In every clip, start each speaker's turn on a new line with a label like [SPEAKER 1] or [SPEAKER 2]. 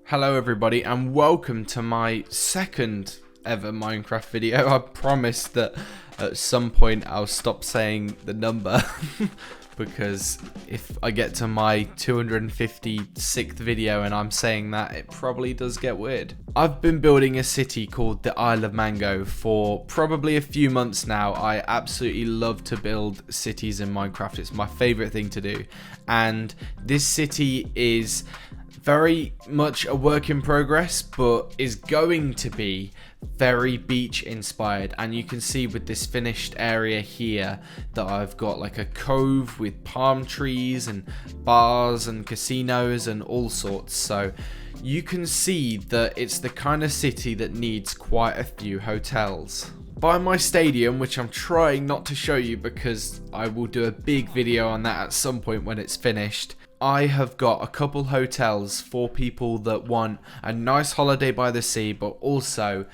[SPEAKER 1] Hello everybody and welcome to my second ever Minecraft video. I promise that at some point I'll stop saying the number because if I get to my 256th video and I'm saying that, it probably does get weird. I've been building a city called the Isle of Mango for probably a few months now. I absolutely love to build cities in Minecraft. It's my favorite thing to do, and this city is very much a work in progress, but is going to be very beach inspired. And you can see with this finished area here that I've got like a cove with palm trees and bars and casinos and all sorts. So you can see that it's the kind of city that needs quite a few hotels. By my stadium, which I'm trying not to show you because I will do a big video on that at some point when it's finished, I have got a couple hotels for people that want a nice holiday by the sea but also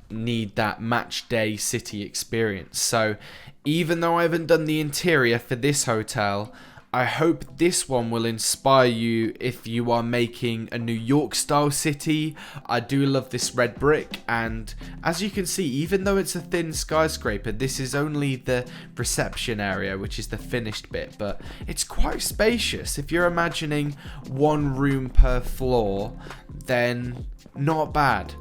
[SPEAKER 1] need that match day city experience. So even though I haven't done the interior for this hotel, I hope this one will inspire you if you are making a New York style city. I do love this red brick, and as you can see, even though it's a thin skyscraper, this is only the reception area, which is the finished bit, but it's quite spacious. If you're imagining one room per floor, then not bad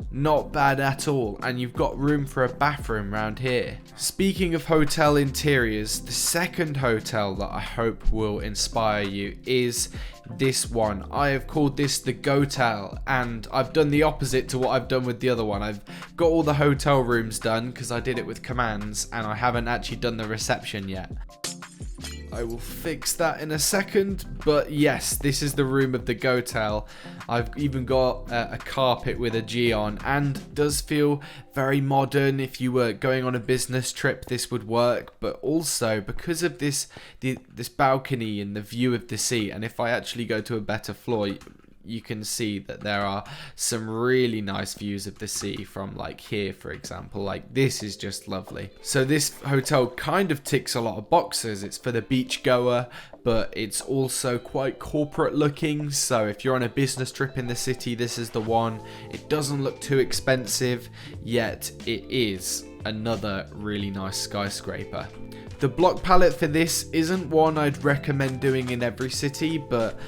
[SPEAKER 1] at all, and you've got room for a bathroom around here. Speaking of hotel interiors, the second hotel that I hope will inspire you is this one. I have called this the Gotel, and I've done the opposite to what I've done with the other one. I've got all the hotel rooms done because I did it with commands, and I haven't actually done the reception yet. I will fix that in a second, but yes, this is the room of the Gotel. I've even got a carpet with a G on, and does feel very modern. If you were going on a business trip, this would work, but also because of this balcony and the view of the sea, and if I actually go to a better floor, you can see that there are some really nice views of the sea from like here, for example. Like this is just lovely. So this hotel kind of ticks a lot of boxes. It's for the beach goer, but it's also quite corporate looking. So if you're on a business trip in the city, this is the one. It doesn't look too expensive, yet it is another really nice skyscraper. The block palette for this isn't one I'd recommend doing in every city, but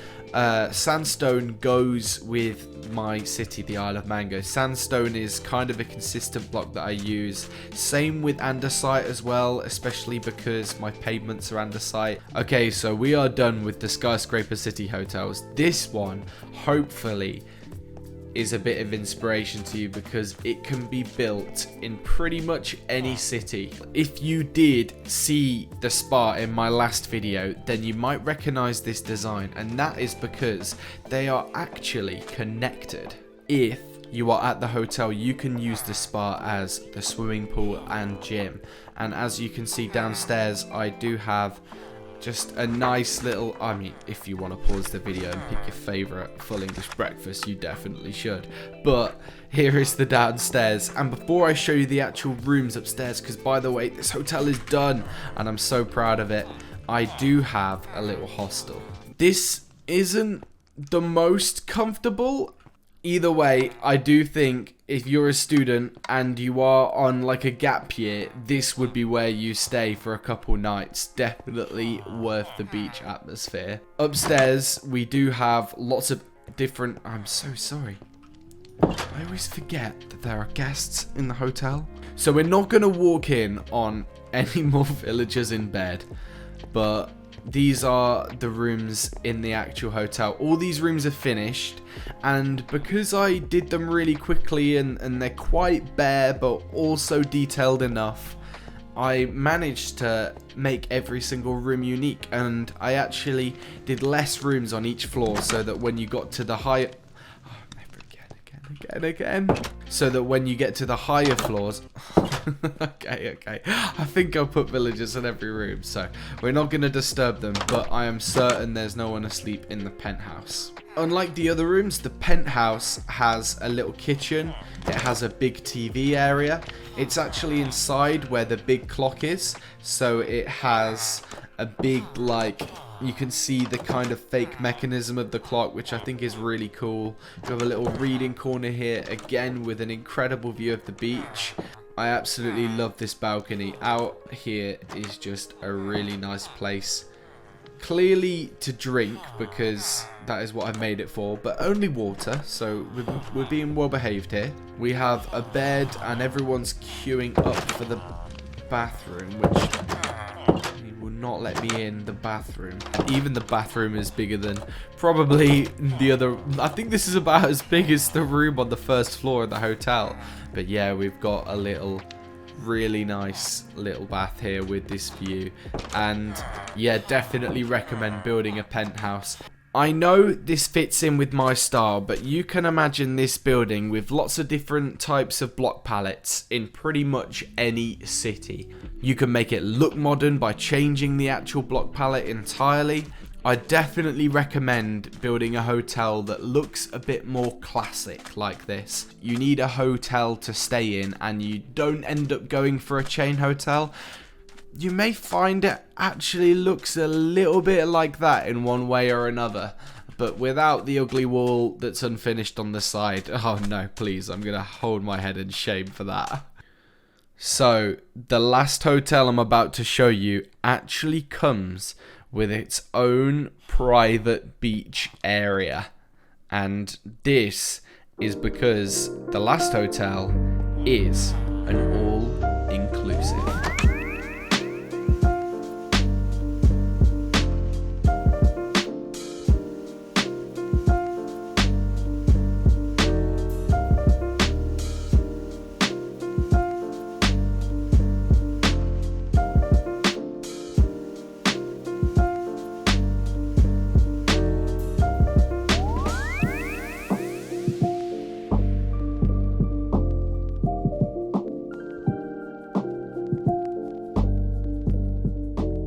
[SPEAKER 1] sandstone goes with my city, the Isle of Mango. Sandstone is kind of a consistent block that I use. Same with andesite as well, especially because my pavements are andesite. Okay, so we are done with the skyscraper city hotels. This one, hopefully, is a bit of inspiration to you because it can be built in pretty much any city. If you did see the spa in my last video, then you might recognize this design, and that is because they are actually connected. If you are at the hotel, you can use the spa as the swimming pool and gym, and as you can see downstairs, I do have just a nice little, I mean, if you want to pause the video and pick your favourite full English breakfast, you definitely should. But here is the downstairs. And before I show you the actual rooms upstairs, because by the way, this hotel is done and I'm so proud of it, I do have a little hostel. This isn't the most comfortable. Either way, I do think if you're a student and you are on like a gap year, this would be where you stay for a couple nights. Definitely worth the beach atmosphere. Upstairs, we do have lots of different... I'm so sorry. I always forget that there are guests in the hotel. So we're not going to walk in on any more villagers in bed, but these are the rooms in the actual hotel. All these rooms are finished, and because I did them really quickly and they're quite bare but also detailed enough, I managed to make every single room unique, and I actually did less rooms on each floor so that when you got to the higher... Again. So that when you get to the higher floors... okay. I think I'll put villagers in every room, so we're not going to disturb them, but I am certain there's no one asleep in the penthouse. Unlike the other rooms, the penthouse has a little kitchen. It has a big TV area. It's actually inside where the big clock is, so it has a big, like, You can see the kind of fake mechanism of the clock, which I think is really cool. We have a little reading corner here, again with an incredible view of the beach. I absolutely love this balcony. Out here is just a really nice place. Clearly to drink, because that is what I've made it for, but only water, so we're being well behaved here. We have a bed and everyone's queuing up for the bathroom, which he will not let me in the bathroom. Even the bathroom is bigger than probably the other. I think this is about as big as the room on the first floor of the hotel. But yeah, we've got a little really nice little bath here with this view, and yeah, definitely recommend building a penthouse. I know this fits in with my style, but you can imagine this building with lots of different types of block pallets in pretty much any city. You can make it look modern by changing the actual block pallet entirely. I definitely recommend building a hotel that looks a bit more classic like this. You need a hotel to stay in, and you don't end up going for a chain hotel. You may find it actually looks a little bit like that in one way or another, but without the ugly wall that's unfinished on the side. Oh no, please, I'm gonna hold my head in shame for that. So, the last hotel I'm about to show you actually comes with its own private beach area, and this is because the last hotel is an all-inclusive.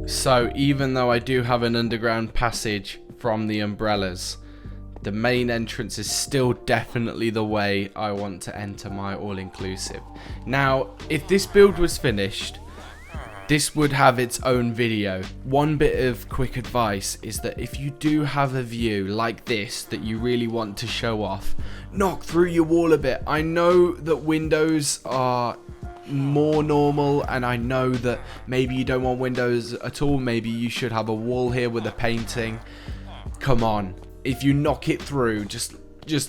[SPEAKER 1] So even though I do have an underground passage from the umbrellas, the main entrance is still definitely the way I want to enter my all-inclusive. Now, if this build was finished, this would have its own video. One bit of quick advice is that if you do have a view like this that you really want to show off, knock through your wall a bit. I know that windows are more normal, and I know that maybe you don't want windows at all. Maybe you should have a wall here with a painting. Come on, if you knock it through, just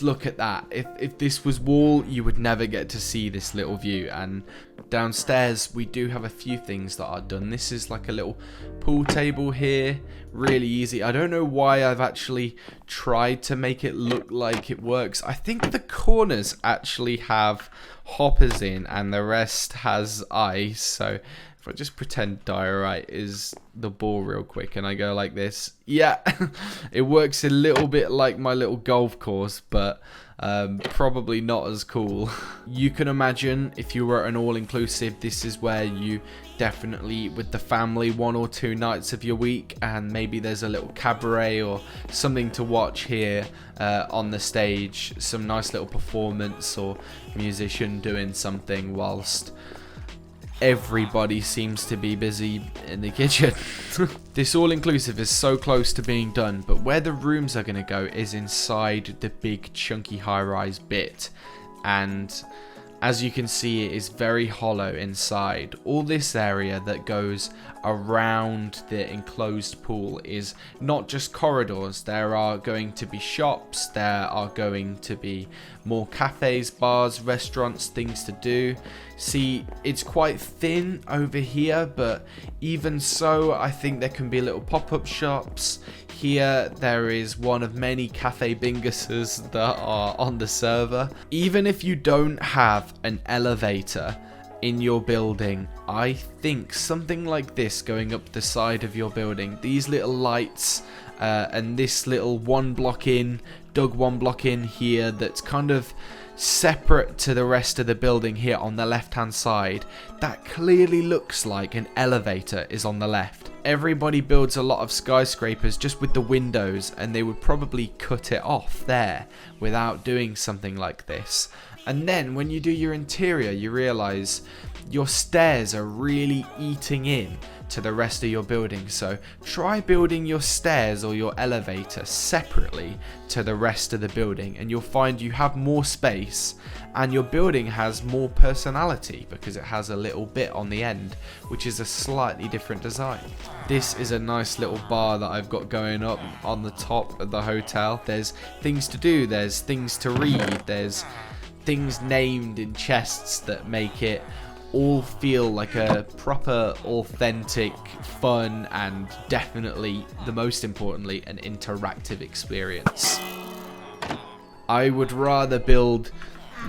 [SPEAKER 1] look at that. If this was wall, you would never get to see this little view. And downstairs we do have a few things that are done. This is like a little pool table here, really easy. I don't know why I've actually tried to make it look like it works. I think the corners actually have hoppers in and the rest has ice. So if I just pretend diorite is the ball real quick and I go like this, yeah, it works a little bit like my little golf course, but probably not as cool. You can imagine if you were an all-inclusive, this is where you definitely with the family 1 or 2 nights of your week, and maybe there's a little cabaret or something to watch here on the stage, some nice little performance or musician doing something whilst everybody seems to be busy in the kitchen. This all-inclusive is so close to being done, but where the rooms are going to go is inside the big chunky high-rise bit, and as you can see, it is very hollow inside. All this area that goes around the enclosed pool is not just corridors. There are going to be shops, there are going to be more cafes, bars, restaurants, things to do. See, it's quite thin over here, but even so, I think there can be little pop-up shops. Here, there is one of many cafe binguses that are on the server. Even if you don't have an elevator in your building, I think something like this going up the side of your building, these little lights and this little 1 block in, dug 1 block in here that's kind of separate to the rest of the building here on the left hand side, that clearly looks like an elevator is on the left. Everybody builds a lot of skyscrapers just with the windows, and they would probably cut it off there without doing something like this. And then when you do your interior, you realize your stairs are really eating in to the rest of your building. So try building your stairs or your elevator separately to the rest of the building, and you'll find you have more space and your building has more personality because it has a little bit on the end, which is a slightly different design. This is a nice little bar that I've got going up on the top of the hotel. There's things to do, there's things to read, there's things named in chests that make it all feel like a proper, authentic, fun, and definitely, the most importantly, an interactive experience. I would rather build,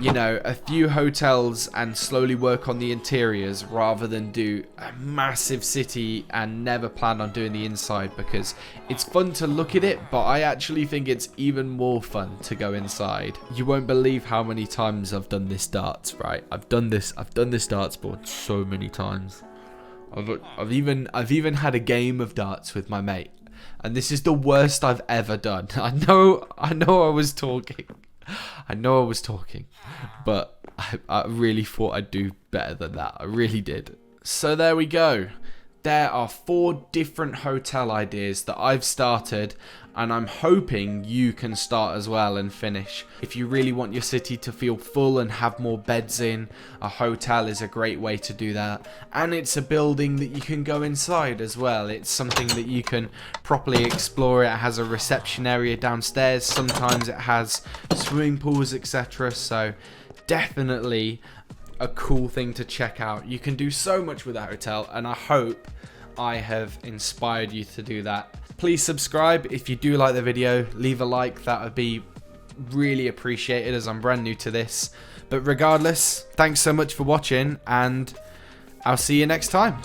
[SPEAKER 1] you know, a few hotels and slowly work on the interiors rather than do a massive city and never plan on doing the inside, because it's fun to look at it, but I actually think it's even more fun to go inside. You won't believe how many times I've done this darts, right? I've done this darts board so many times. I've even had a game of darts with my mate, and this is the worst I've ever done. I know I was talking. But I really thought I'd do better than that. I really did. So there we go. There are 4 different hotel ideas that I've started, and I'm hoping you can start as well and finish. If you really want your city to feel full and have more beds in, a hotel is a great way to do that. And it's a building that you can go inside as well. It's something that you can properly explore. It has a reception area downstairs. Sometimes it has swimming pools, etc. So definitely a cool thing to check out. You can do so much with a hotel, and I hope I have inspired you to do that. Please subscribe if you do like the video. Leave a like, that would be really appreciated as I'm brand new to this. But regardless, thanks so much for watching, and I'll see you next time.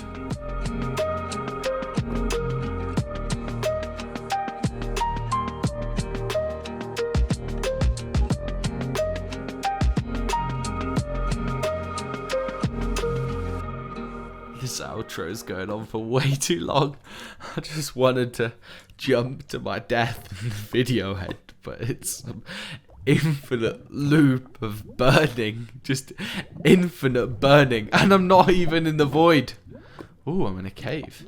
[SPEAKER 1] This outro is going on for way too long. I just wanted to jump to my death in the video head, but it's some infinite loop of burning. Just infinite burning. And I'm not even in the void. Ooh, I'm in a cave.